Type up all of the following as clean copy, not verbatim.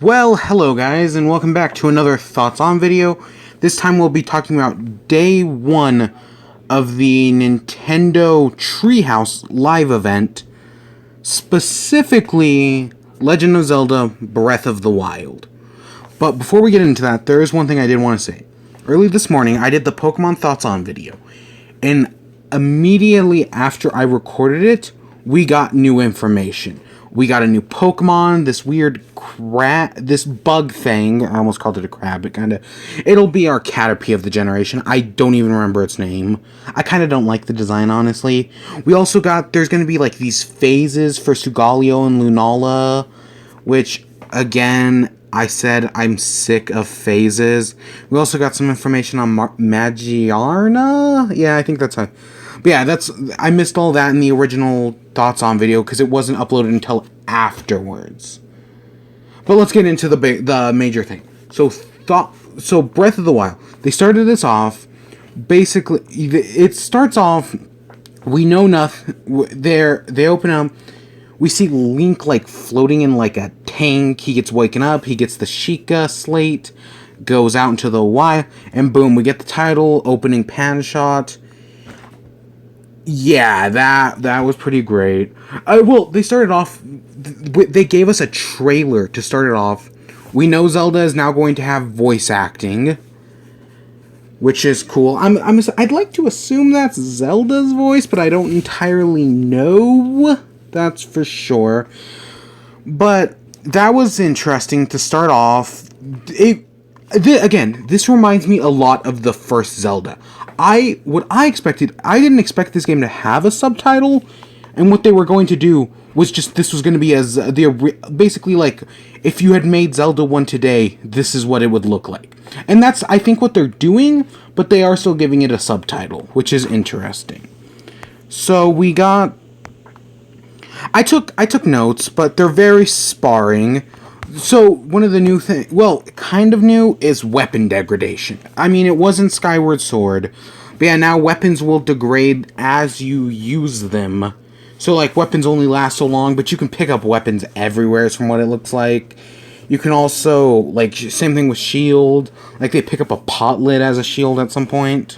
Well, hello guys, and welcome back to another Thoughts On video. This time we'll be talking about day 1 of the Nintendo Treehouse live event, specifically Legend of Zelda Breath of the Wild. But before we get into that, there is one thing I did want to say. Early this morning, I did the Pokemon Thoughts On video, and immediately after I recorded it, we got new information. We got a new Pokemon, this weird this bug thing. I almost called it a crab. It'll be our Caterpie of the generation. I don't even remember its name. I kind of don't like the design, honestly. We also got, there's going to be like these phases for Sugalio and Lunala, which, again, I said I'm sick of phases. We also got some information on Magiarna? Yeah, I think that's how... But yeah, I missed all that in the original Thoughts On video because it wasn't uploaded until afterwards. But let's get into the major thing. So Breath of the Wild. They started this off. Basically, it starts off. We know nothing. They open up. We see Link like floating in like a tank. He gets waken up. He gets the Sheikah slate. Goes out into the wild, and boom, we get the title opening pan shot. Yeah, that was pretty great. Well, they started off... They gave us a trailer to start it off. We know Zelda is now going to have voice acting, which is cool. I'd like to assume that's Zelda's voice, but I don't entirely know. That's for sure. But that was interesting to start off. Again, this reminds me a lot of the first Zelda. What I expected, I didn't expect this game to have a subtitle, and what they were going to do was just, this was going to be basically like, if you had made Zelda 1 today, this is what it would look like. And that's, I think, what they're doing, but they are still giving it a subtitle, which is interesting. So we got, I took notes, but they're very sparring. So, one of the new things, well, kind of new, is weapon degradation. I mean, it wasn't Skyward Sword, but yeah, now weapons will degrade as you use them. So, like, weapons only last so long, but you can pick up weapons everywhere, from what it looks like. You can also, like, same thing with shield. Like, they pick up a pot lid as a shield at some point.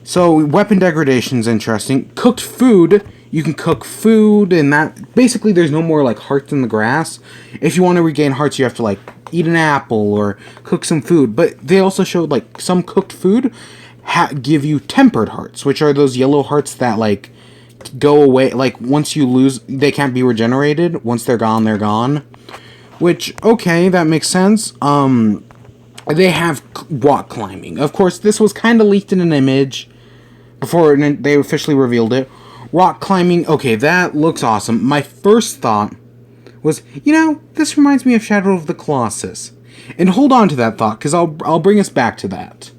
So, weapon degradation's interesting. Cooked food... You can cook food, and that... Basically, there's no more, like, hearts in the grass. If you want to regain hearts, you have to, like, eat an apple or cook some food. But they also showed, like, some cooked food give you tempered hearts, which are those yellow hearts that, like, go away. Like, once you lose, they can't be regenerated. Once they're gone, they're gone. Which, okay, that makes sense. They have rock climbing. Of course, this was kind of leaked in an image before they officially revealed it. Rock climbing, okay, that looks awesome. My first thought was, this reminds me of Shadow of the Colossus. And hold on to that thought, because I'll bring us back to that.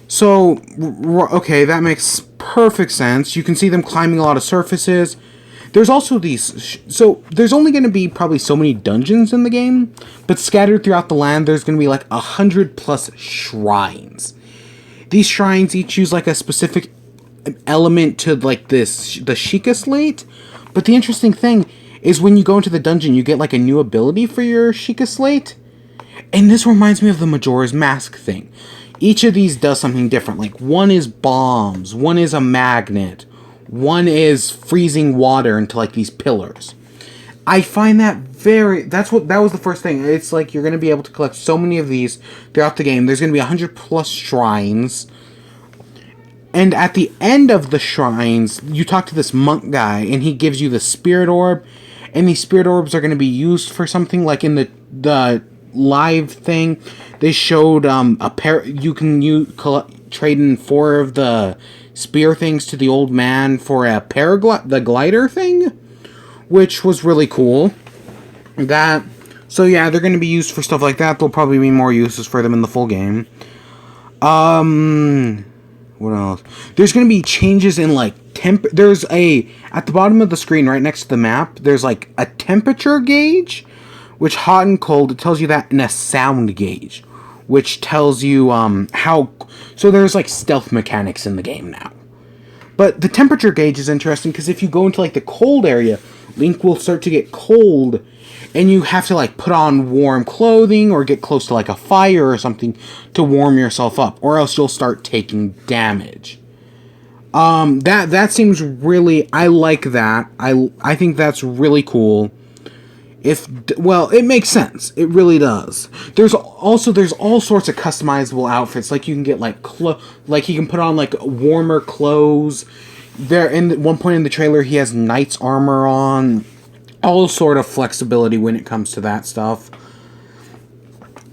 So, okay, that makes perfect sense. You can see them climbing a lot of surfaces. There's also these... So, there's only going to be probably so many dungeons in the game, but scattered throughout the land, there's going to be like 100+ shrines. These shrines each use like a specific element to like the Sheikah slate, but the interesting thing is when you go into the dungeon, you get like a new ability for your Sheikah slate, and this reminds me of the Majora's Mask thing. Each of these does something different. Like, one is bombs, one is a magnet, one is freezing water into like these pillars. I find that that was the first thing. It's like you're going to be able to collect so many of these throughout the game. There's going to be 100+ shrines. And at the end of the shrines, you talk to this monk guy, and he gives you the spirit orb. And these spirit orbs are going to be used for something, like in the live thing. They showed you can trade in 4 of the spear things to the old man for the glider thing, which was really cool. So yeah, they're going to be used for stuff like that. There'll probably be more uses for them in the full game. What else? There's going to be changes in, like, there's at the bottom of the screen, right next to the map, there's, like, a temperature gauge, which hot and cold, it tells you that, and a sound gauge, which tells you, so there's, like, stealth mechanics in the game now. But the temperature gauge is interesting, because if you go into, like, the cold area, Link will start to get cold, and you have to like put on warm clothing or get close to like a fire or something to warm yourself up, or else you'll start taking damage. That seems really, I like that. I think that's really cool. Well, it makes sense. It really does. There's all sorts of customizable outfits. Like you can get like he can put on like warmer clothes. There, in one point in the trailer, he has knight's armor on. All sort of flexibility when it comes to that stuff.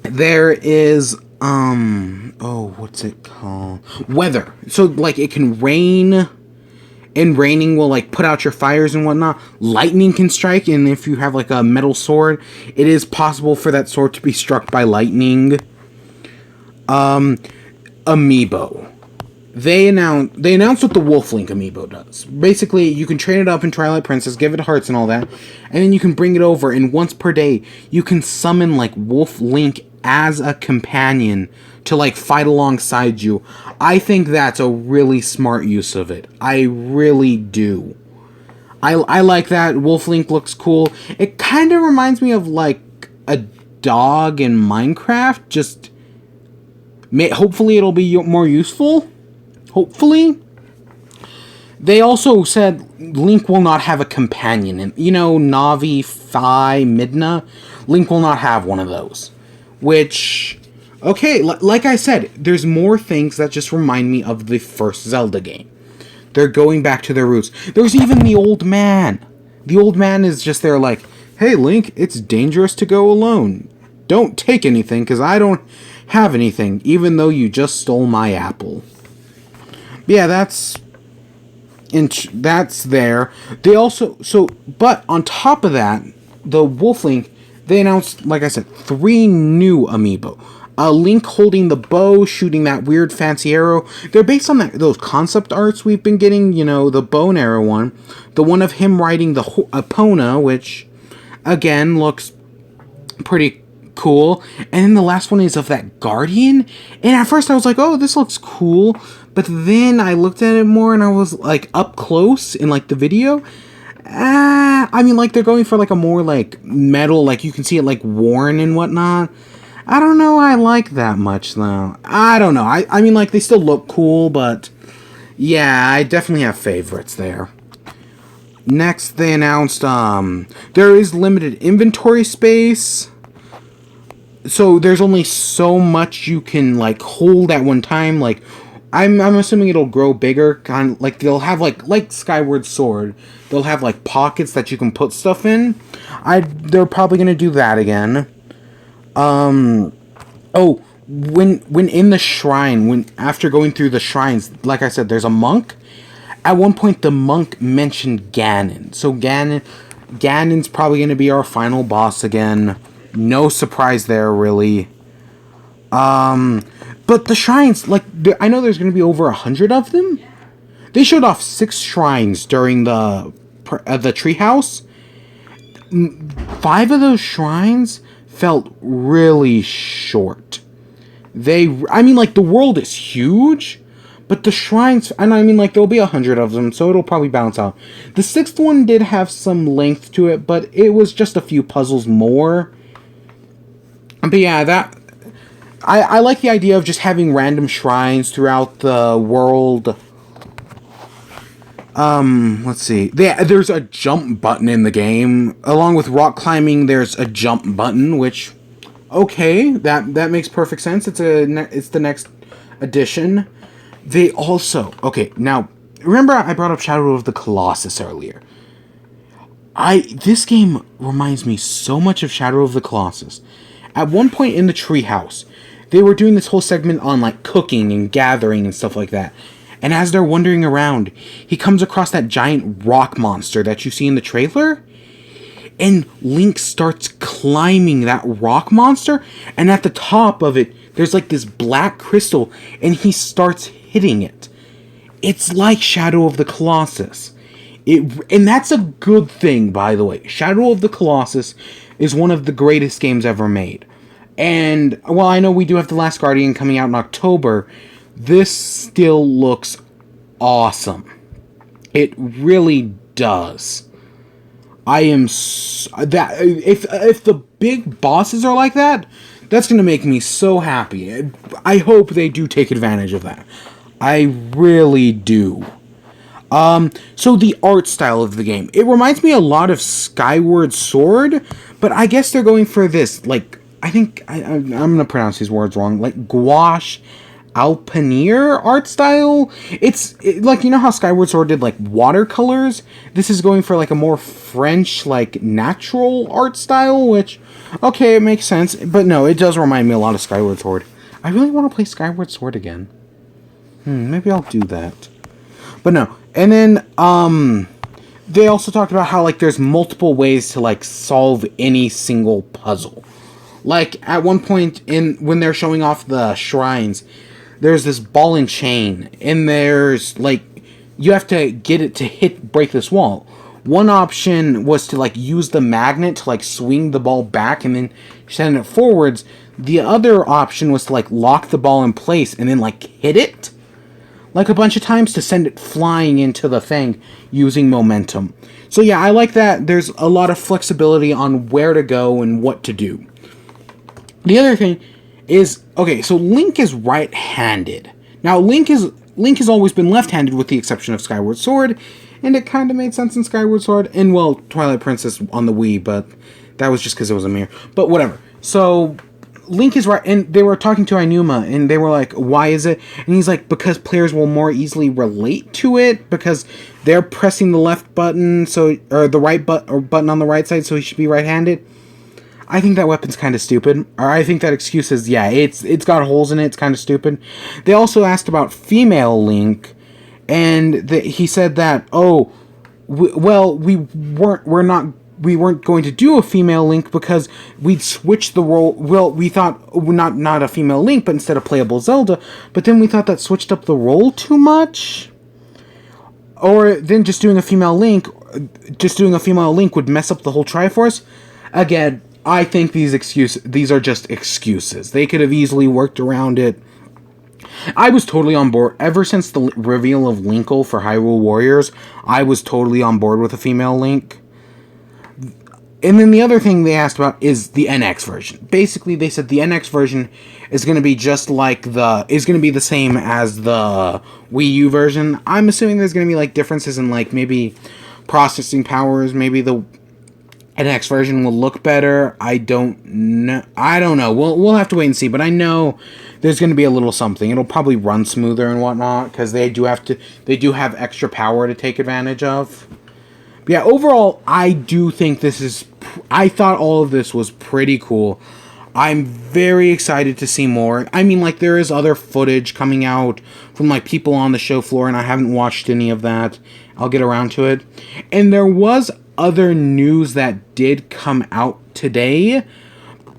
There is what's it called? Weather. So like it can rain. And raining will like put out your fires and whatnot. Lightning can strike, and if you have like a metal sword, it is possible for that sword to be struck by lightning. Amiibo. They announced what the Wolf Link amiibo does. Basically, you can train it up in Twilight Princess, give it hearts and all that, and then you can bring it over, and once per day, you can summon like Wolf Link as a companion to like fight alongside you. I think that's a really smart use of it. I really do. I like that. Wolf Link looks cool. It kind of reminds me of like a dog in Minecraft. Just hopefully it'll be more useful. Hopefully. They also said Link will not have a companion. And Navi, Fi, Midna. Link will not have one of those. Which, okay, like I said, there's more things that just remind me of the first Zelda game. They're going back to their roots. There's even the old man. The old man is just there like, hey, Link, it's dangerous to go alone. Don't take anything, because I don't have anything, even though you just stole my apple. But yeah, that's there. They also, but on top of that, the Wolf Link, they announced, like I said, 3 new amiibo. A Link holding the bow, shooting that weird fancy arrow. They're based on those concept arts we've been getting, the bow and arrow one. The one of him riding the Epona, which, again, looks pretty cool. And then the last one is of that Guardian. And at first I was like, oh, this looks cool. But then I looked at it more and I was like up close in like the video. I mean, like they're going for like a more like metal, like you can see it like worn and whatnot. I don't know I like that much though. I don't know. I mean, like they still look cool, but yeah, I definitely have favorites there. Next, they announced there is limited inventory space. So there's only so much you can like hold at one time. Like I'm assuming it'll grow bigger. Kind of like they'll have like Skyward Sword. They'll have like pockets that you can put stuff in. They're probably gonna do that again. Oh, when in the shrine, after going through the shrines, like I said, there's a monk. At one point, the monk mentioned Ganon. So Ganon's probably gonna be our final boss again. No surprise there, really. But the shrines, like, I know there's going to be over 100 of them. They showed off 6 shrines during the treehouse. 5 of those shrines felt really short. I mean, like, the world is huge, but the shrines, and I mean, like, there'll be 100 of them, so it'll probably balance out. The 6th one did have some length to it, but it was just a few puzzles more. But yeah, I like the idea of just having random shrines throughout the world. Let's see. There's a jump button in the game. Along with rock climbing, there's a jump button, which, okay, that makes perfect sense. It's the next addition. They also, okay, now, remember I brought up Shadow of the Colossus earlier. This game reminds me so much of Shadow of the Colossus. At one point in the treehouse, they were doing this whole segment on like cooking and gathering and stuff like that. And as they're wandering around, he comes across that giant rock monster that you see in the trailer. And Link starts climbing that rock monster. And at the top of it, there's like this black crystal. And he starts hitting it. It's like Shadow of the Colossus. And that's a good thing, by the way. Shadow of the Colossus is one of the greatest games ever made. And while I know we do have The Last Guardian coming out in October, this still looks awesome. It really does. I am that if the big bosses are like that, that's gonna make me so happy. I hope they do take advantage of that. I really do. So the art style of the game, it reminds me a lot of Skyward Sword, but I guess they're going for this, like, I think, I'm gonna pronounce these words wrong, like gouache Alpenier art style. Like, you know how Skyward Sword did, like, watercolors? This is going for, like, a more French, like, natural art style, which, okay, it makes sense, but no, it does remind me a lot of Skyward Sword. I really want to play Skyward Sword again. Maybe I'll do that. But no. And then, they also talked about how, like, there's multiple ways to, like, solve any single puzzle. Like, at one point, when they're showing off the shrines, there's this ball and chain, and there's, like, you have to get it to break this wall. One option was to, like, use the magnet to, like, swing the ball back and then send it forwards. The other option was to, like, lock the ball in place and then, like, hit it like a bunch of times to send it flying into the thing using momentum. So yeah, I like that. There's a lot of flexibility on where to go and what to do. The other thing is, okay, so Link is right-handed. Now, Link has always been left-handed with the exception of Skyward Sword, and it kind of made sense in Skyward Sword, and, well, Twilight Princess on the Wii, but that was just because it was a mirror. But whatever. So Link is right, and they were talking to Ainuma, and they were like, why is it? And he's like, because players will more easily relate to it, because they're pressing the left button, or the right button on the right side, so he should be right-handed. I think that weapon's kind of stupid, or I think that excuse is, yeah, it's got holes in it, it's kind of stupid. They also asked about female Link, and he said that, we weren't going to do a female Link because we'd switch the role. Well, we thought not a female Link, but instead of playable Zelda. But then we thought that switched up the role too much. Or then just doing a female Link would mess up the whole Triforce. Again, I think these are just excuses. They could have easily worked around it. I was totally on board. Ever since the reveal of Linkle for Hyrule Warriors, I was totally on board with a female Link. And then the other thing they asked about is the NX version. Basically, they said the NX version is going to be the same as the Wii U version. I'm assuming there's going to be, like, differences in, like, maybe processing powers. Maybe the NX version will look better. I don't know. We'll have to wait and see. But I know there's going to be a little something. It'll probably run smoother and whatnot because they do have extra power to take advantage of. But yeah, overall, I do think I thought all of this was pretty cool. I'm very excited to see more. I mean, like, there is other footage coming out from, like, people on the show floor, and I haven't watched any of that. I'll get around to it. And there was other news that did come out today,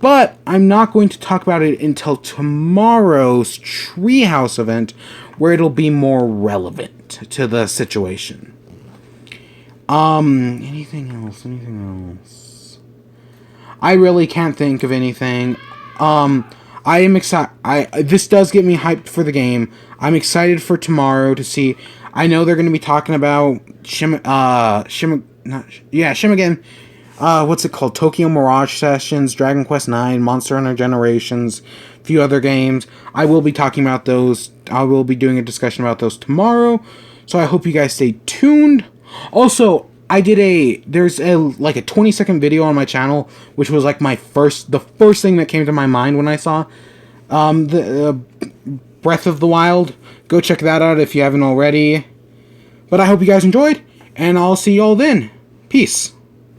but I'm not going to talk about it until tomorrow's Treehouse event, where it'll be more relevant to the situation. Anything else? I really can't think of anything. I am excited. This does get me hyped for the game. I'm excited for tomorrow to see. I know they're going to be talking about Shimigen. What's it called? Tokyo Mirage Sessions, Dragon Quest IX, Monster Hunter Generations, a few other games. I will be talking about those. I will be doing a discussion about those tomorrow. So I hope you guys stay tuned. Also, there's a 20-second video on my channel, which was like the first thing that came to my mind when I saw the Breath of the Wild. Go check that out if you haven't already. But I hope you guys enjoyed, and I'll see y'all then. Peace.